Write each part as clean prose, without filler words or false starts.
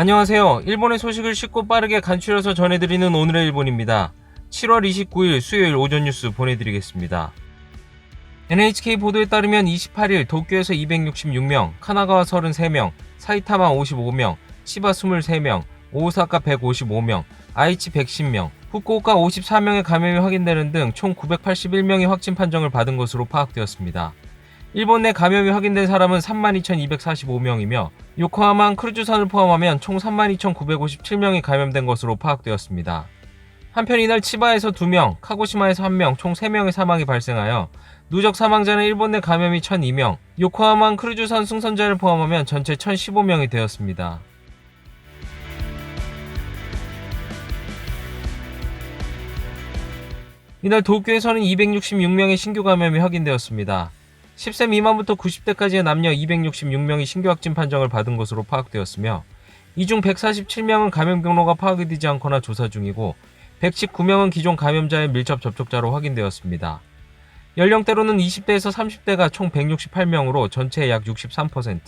안녕하세요. 일본의 소식을 쉽고 빠르게 간추려서 전해드리는 오늘의 일본입니다. 7월 29일 수요일 오전 뉴스 보내드리겠습니다. NHK 보도에 따르면 28일 도쿄에서 266명, 카나가와 33명, 사이타마 55명, 치바 23명, 오사카 155명, 아이치 110명, 후쿠오카 54명의 감염이 확인되는 등 총 981명이 확진 판정을 받은 것으로 파악되었습니다. 일본 내 감염이 확인된 사람은 32,245명이며 요코하마 크루즈선을 포함하면 총 32,957명이 감염된 것으로 파악되었습니다. 한편 이날 치바에서 2명, 카고시마에서 1명, 총 3명의 사망이 발생하여 누적 사망자는 일본 내 감염이 1,002명, 요코하마 크루즈선 승선자를 포함하면 전체 1,015명이 되었습니다. 이날 도쿄에서는 266명의 신규 감염이 확인되었습니다. 10세 미만부터 90대까지의 남녀 266명이 신규 확진 판정을 받은 것으로 파악되었으며 이 중 147명은 감염 경로가 파악이 되지 않거나 조사 중이고 119명은 기존 감염자의 밀접 접촉자로 확인되었습니다. 연령대로는 20대에서 30대가 총 168명으로 전체의 약 63%,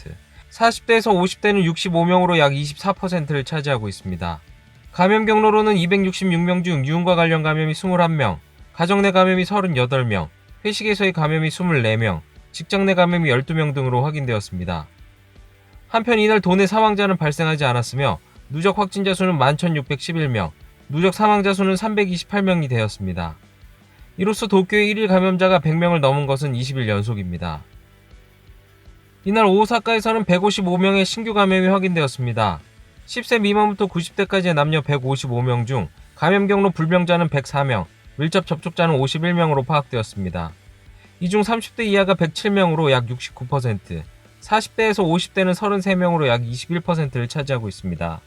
40대에서 50대는 65명으로 약 24%를 차지하고 있습니다. 감염 경로로는 266명 중 유흥과 관련 감염이 21명, 가정 내 감염이 38명, 회식에서의 감염이 24명, 직장 내 감염이 12명 등으로 확인되었습니다. 한편 이날 도내 사망자는 발생하지 않았으며 누적 확진자 수는 11,611명, 누적 사망자 수는 328명이 되었습니다. 이로써 도쿄의 1일 감염자가 100명을 넘은 것은 20일 연속입니다. 이날 오사카에서는 155명의 신규 감염이 확인되었습니다. 10세 미만부터 90대까지의 남녀 155명 중 감염 경로 불명자는 104명, 밀접 접촉자는 51명으로 파악되었습니다. 이 중 30대 이하가 107명으로 약 69%, 40대에서 50대는 33명으로 약 21%를 차지하고 있습니다.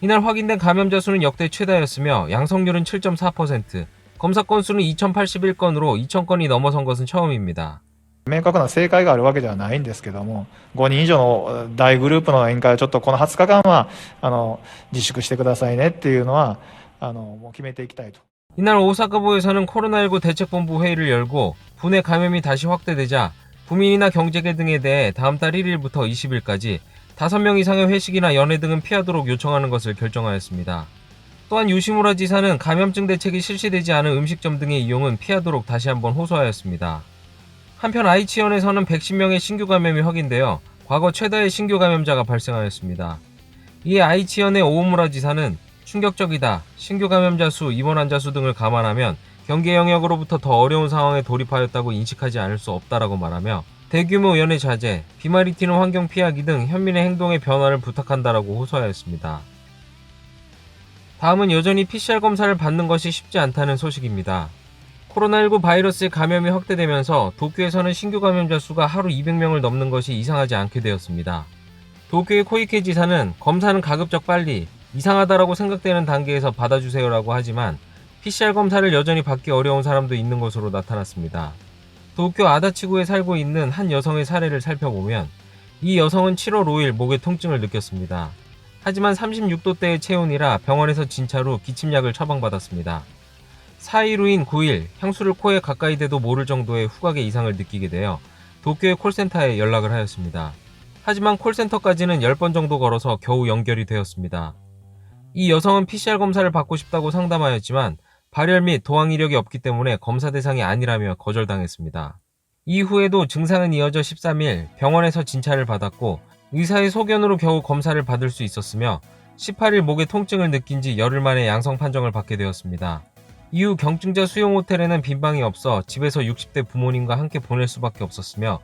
이날 확인된 감염자 수는 역대 최다였으며 양성률은 7.4%, 검사 건수는 2,081건으로 2,000건이 넘어선 것은 처음입니다. 明確な正解があるわけではないんですけども、5人以上の大グループの宴会はちょっとこの20日間は自粛してくださいねっていうのはもう決めていきたいと。 이날 오사카부에서는 코로나19 대책본부 회의를 열고 부내 감염이 다시 확대되자 부민이나 경제계 등에 대해 다음 달 1일부터 20일까지 5명 이상의 회식이나 연회 등은 피하도록 요청하는 것을 결정하였습니다. 또한 요시무라 지사는 감염증 대책이 실시되지 않은 음식점 등의 이용은 피하도록 다시 한번 호소하였습니다. 한편 아이치현에서는 110명의 신규 감염이 확인되어 과거 최다의 신규 감염자가 발생하였습니다. 이에 아이치현의 오우무라 지사는 충격적이다. 신규 감염자 수, 입원 환자 수 등을 감안하면 경계 영역으로부터 더 어려운 상황에 돌입하였다고 인식하지 않을 수 없다라고 말하며 대규모 연회 자제, 비말이 튀는 환경 피하기 등 현민의 행동의 변화를 부탁한다라고 호소하였습니다. 다음은 여전히 PCR 검사를 받는 것이 쉽지 않다는 소식입니다. 코로나19 바이러스의 감염이 확대되면서 도쿄에서는 신규 감염자 수가 하루 200명을 넘는 것이 이상하지 않게 되었습니다. 도쿄의 코이케 지사는 검사는 가급적 빨리 이상하다라고 생각되는 단계에서 받아주세요라고 하지만 PCR 검사를 여전히 받기 어려운 사람도 있는 것으로 나타났습니다. 도쿄 아다치구에 살고 있는 한 여성의 사례를 살펴보면 이 여성은 7월 5일 목에 통증을 느꼈습니다. 하지만 36도대의 체온이라 병원에서 진찰 후 기침약을 처방받았습니다. 4일 후인 9일 향수를 코에 가까이 대도 모를 정도의 후각의 이상을 느끼게 되어 도쿄의 콜센터에 연락을 하였습니다. 하지만 콜센터까지는 10번 정도 걸어서 겨우 연결이 되었습니다. 이 여성은 PCR 검사를 받고 싶다고 상담하였지만 발열 및 도항 이력이 없기 때문에 검사 대상이 아니라며 거절당했습니다. 이후에도 증상은 이어져 13일 병원에서 진찰을 받았고 의사의 소견으로 겨우 검사를 받을 수 있었으며 18일 목에 통증을 느낀 지 열흘 만에 양성 판정을 받게 되었습니다. 이후 경증자 수용 호텔에는 빈방이 없어 집에서 60대 부모님과 함께 보낼 수밖에 없었으며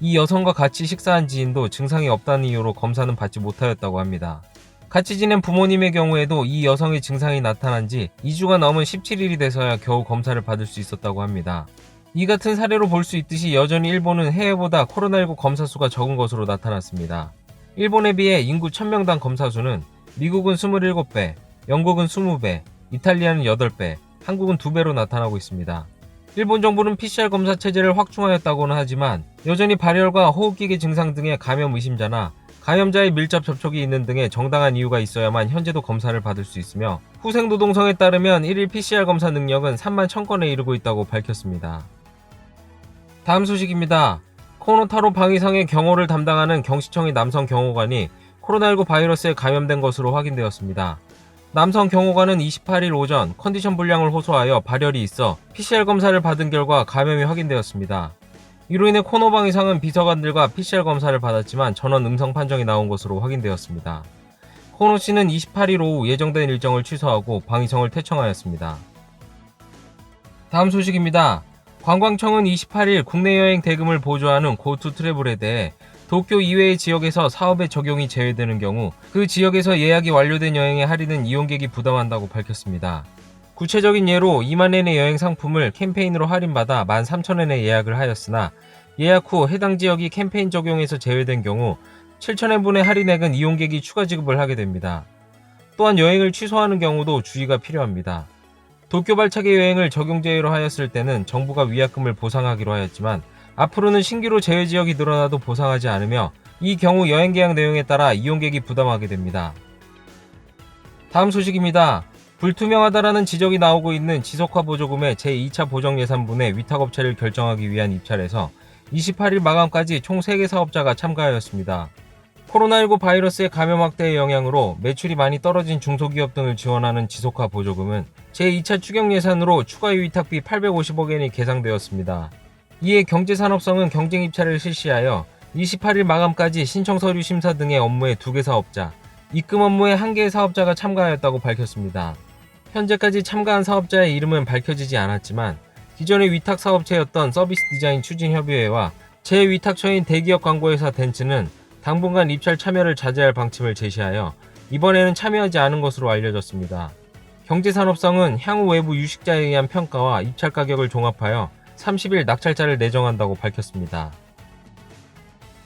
이 여성과 같이 식사한 지인도 증상이 없다는 이유로 검사는 받지 못하였다고 합니다. 같이 지낸 부모님의 경우에도 이 여성의 증상이 나타난 지 2주가 넘은 17일이 돼서야 겨우 검사를 받을 수 있었다고 합니다. 이 같은 사례로 볼 수 있듯이 여전히 일본은 해외보다 코로나19 검사 수가 적은 것으로 나타났습니다. 일본에 비해 인구 1000명당 검사 수는 미국은 27배, 영국은 20배, 이탈리아는 8배, 한국은 2배로 나타나고 있습니다. 일본 정부는 PCR 검사 체제를 확충하였다고는 하지만 여전히 발열과 호흡기계 증상 등의 감염 의심자나 감염자의 밀접 접촉이 있는 등의 정당한 이유가 있어야만 현재도 검사를 받을 수 있으며 후생노동성에 따르면 1일 PCR 검사 능력은 3만 1000건에 이르고 있다고 밝혔습니다. 다음 소식입니다. 코노타로 방위상의 경호를 담당하는 경시청의 남성 경호관이 코로나19 바이러스에 감염된 것으로 확인되었습니다. 남성 경호관은 28일 오전 컨디션 불량을 호소하여 발열이 있어 PCR 검사를 받은 결과 감염이 확인되었습니다. 이로 인해 코노방 이상은 비서관들과 PCR 검사를 받았지만 전원 음성 판정이 나온 것으로 확인되었습니다. 코노 씨는 28일 오후 예정된 일정을 취소하고 방위성을 퇴청하였습니다. 다음 소식입니다. 관광청은 28일 국내 여행 대금을 보조하는 고투 트래블에 대해 도쿄 이외의 지역에서 사업의 적용이 제외되는 경우 그 지역에서 예약이 완료된 여행의 할인은 이용객이 부담한다고 밝혔습니다. 구체적인 예로 2만엔의 여행 상품을 캠페인으로 할인받아 13,000엔에 예약을 하였으나 예약 후 해당 지역이 캠페인 적용에서 제외된 경우 7,000엔분의 할인액은 이용객이 추가 지급을 하게 됩니다. 또한 여행을 취소하는 경우도 주의가 필요합니다. 도쿄 발차기 여행을 적용 제외로 하였을 때는 정부가 위약금을 보상하기로 하였지만 앞으로는 신규로 제외 지역이 늘어나도 보상하지 않으며 이 경우 여행 계약 내용에 따라 이용객이 부담하게 됩니다. 다음 소식입니다. 불투명하다라는 지적이 나오고 있는 지속화 보조금의 제2차 보정 예산분의 위탁업체를 결정하기 위한 입찰에서 28일 마감까지 총 3개 사업자가 참가하였습니다. 코로나19 바이러스의 감염 확대의 영향으로 매출이 많이 떨어진 중소기업 등을 지원하는 지속화 보조금은 제2차 추경 예산으로 추가 위탁비 850억엔이 계상되었습니다. 이에 경제산업성은 경쟁 입찰을 실시하여 28일 마감까지 신청 서류 심사 등의 업무에 2개 사업자, 입금 업무에 1개의 사업자가 참가하였다고 밝혔습니다. 현재까지 참가한 사업자의 이름은 밝혀지지 않았지만 기존의 위탁 사업체였던 서비스 디자인 추진협의회와 제-위탁처인 대기업 광고회사 덴츠는 당분간 입찰 참여를 자제할 방침을 제시하여 이번에는 참여하지 않은 것으로 알려졌습니다. 경제산업성은 향후 외부 유식자에 의한 평가와 입찰 가격을 종합하여 30일 낙찰자를 내정한다고 밝혔습니다.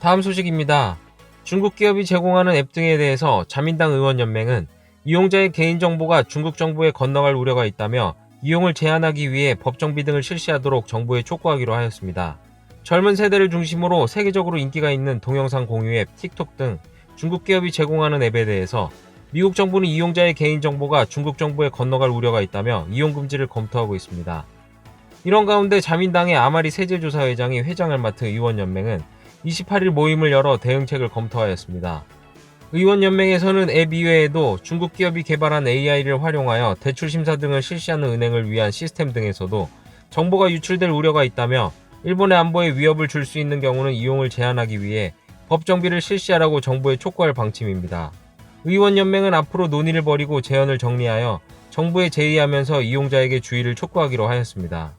다음 소식입니다. 중국 기업이 제공하는 앱 등에 대해서 자민당 의원연맹은 이용자의 개인정보가 중국 정부에 건너갈 우려가 있다며 이용을 제한하기 위해 법정비 등을 실시하도록 정부에 촉구하기로 하였습니다. 젊은 세대를 중심으로 세계적으로 인기가 있는 동영상 공유 앱 틱톡 등 중국 기업이 제공하는 앱에 대해서 미국 정부는 이용자의 개인정보가 중국 정부에 건너갈 우려가 있다며 이용 금지를 검토하고 있습니다. 이런 가운데 자민당의 아마리 세제조사회장이 회장을 맡은 의원연맹은 28일 모임을 열어 대응책을 검토하였습니다. 의원연맹에서는 앱 이외에도 중국 기업이 개발한 AI를 활용하여 대출 심사 등을 실시하는 은행을 위한 시스템 등에서도 정보가 유출될 우려가 있다며 일본의 안보에 위협을 줄 수 있는 경우는 이용을 제한하기 위해 법정비를 실시하라고 정부에 촉구할 방침입니다. 의원연맹은 앞으로 논의를 벌이고 제언을 정리하여 정부에 제의하면서 이용자에게 주의를 촉구하기로 하였습니다.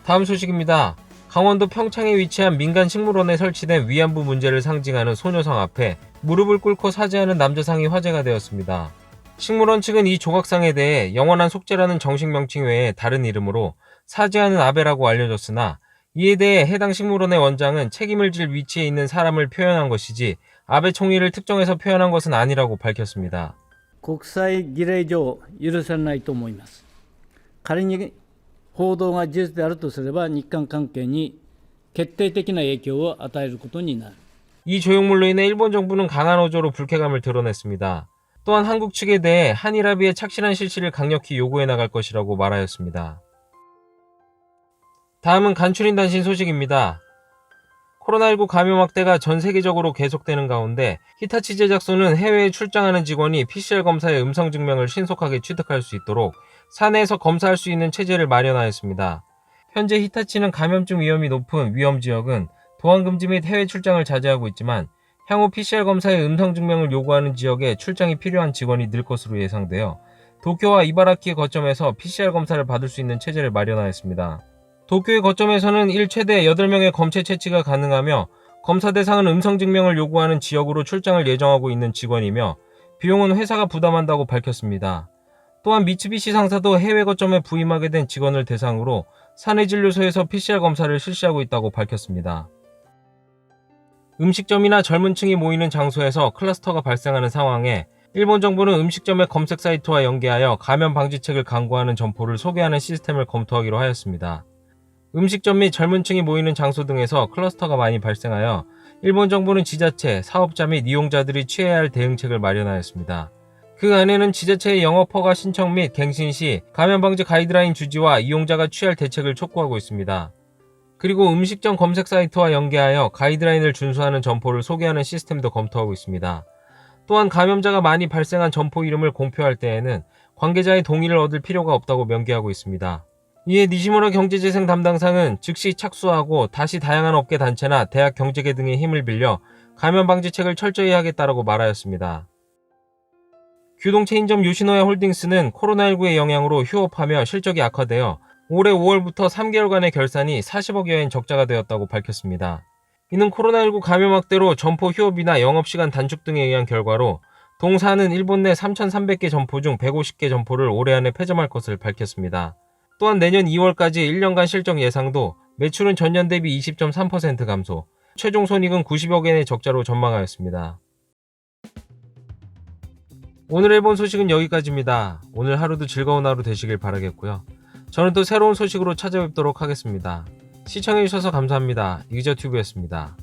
다음 소식입니다. 강원도 평창에 위치한 민간 식물원에 설치된 위안부 문제를 상징하는 소녀상 앞에 무릎을 꿇고 사죄하는 남자상이 화제가 되었습니다. 식물원 측은 이 조각상에 대해 영원한 속죄라는 정식 명칭 외에 다른 이름으로 사죄하는 아베라고 알려졌으나 이에 대해 해당 식물원의 원장은 책임을 질 위치에 있는 사람을 표현한 것이지 아베 총리를 특정해서 표현한 것은 아니라고 밝혔습니다. 国際儀礼上許されないと思います。仮に報道が事実であるとすれば日韓関係に決定的な影響を与えることになる。 이 조형물로 인해 일본 정부는 강한 어조로 불쾌감을 드러냈습니다. 또한 한국 측에 대해 한일 합의의 착실한 실시를 강력히 요구해 나갈 것이라고 말하였습니다. 다음은 간추린 단신 소식입니다. 코로나19 감염 확대가 전 세계적으로 계속되는 가운데 히타치 제작소는 해외에 출장하는 직원이 PCR 검사의 음성 증명을 신속하게 취득할 수 있도록 사내에서 검사할 수 있는 체제를 마련하였습니다. 현재 히타치는 감염증 위험이 높은 위험 지역은 도항 금지 및 해외 출장을 자제하고 있지만 향후 PCR 검사의 음성 증명을 요구하는 지역에 출장이 필요한 직원이 늘 것으로 예상되어 도쿄와 이바라키의 거점에서 PCR 검사를 받을 수 있는 체제를 마련하였습니다. 도쿄의 거점에서는 일 최대 8명의 검체 채취가 가능하며 검사 대상은 음성 증명을 요구하는 지역으로 출장을 예정하고 있는 직원이며 비용은 회사가 부담한다고 밝혔습니다. 또한 미츠비시 상사도 해외 거점에 부임하게 된 직원을 대상으로 사내진료소에서 PCR 검사를 실시하고 있다고 밝혔습니다. 음식점이나 젊은 층이 모이는 장소에서 클러스터가 발생하는 상황에 일본 정부는 음식점의 검색 사이트와 연계하여 감염 방지책을 광고하는 점포를 소개하는 시스템을 검토하기로 하였습니다. 음식점 및 젊은 층이 모이는 장소 등에서 클러스터가 많이 발생하여 일본 정부는 지자체, 사업자 및 이용자들이 취해야 할 대응책을 마련하였습니다. 그 안에는 지자체의 영업 허가 신청 및 갱신 시 감염 방지 가이드라인 주지와 이용자가 취할 대책을 촉구하고 있습니다. 그리고 음식점 검색 사이트와 연계하여 가이드라인을 준수하는 점포를 소개하는 시스템도 검토하고 있습니다. 또한 감염자가 많이 발생한 점포 이름을 공표할 때에는 관계자의 동의를 얻을 필요가 없다고 명기하고 있습니다. 이에 니시무라 경제재생 담당상은 즉시 착수하고 다시 다양한 업계 단체나 대학 경제계 등의 힘을 빌려 감염 방지책을 철저히 하겠다라고 말하였습니다. 규동 체인점 요시노야 홀딩스는 코로나19의 영향으로 휴업하며 실적이 악화되어 올해 5월부터 3개월간의 결산이 40억여엔 적자가 되었다고 밝혔습니다. 이는 코로나19 감염 확대로 점포 휴업이나 영업시간 단축 등에 의한 결과로 동사는 일본 내 3,300개 점포 중 150개 점포를 올해 안에 폐점할 것을 밝혔습니다. 또한 내년 2월까지 1년간 실적 예상도 매출은 전년 대비 20.3% 감소, 최종 손익은 90억엔의 적자로 전망하였습니다. 오늘 일본 소식은 여기까지입니다. 오늘 하루도 즐거운 하루 되시길 바라겠고요. 저는 또 새로운 소식으로 찾아뵙도록 하겠습니다. 시청해주셔서 감사합니다. 이기저튜브였습니다.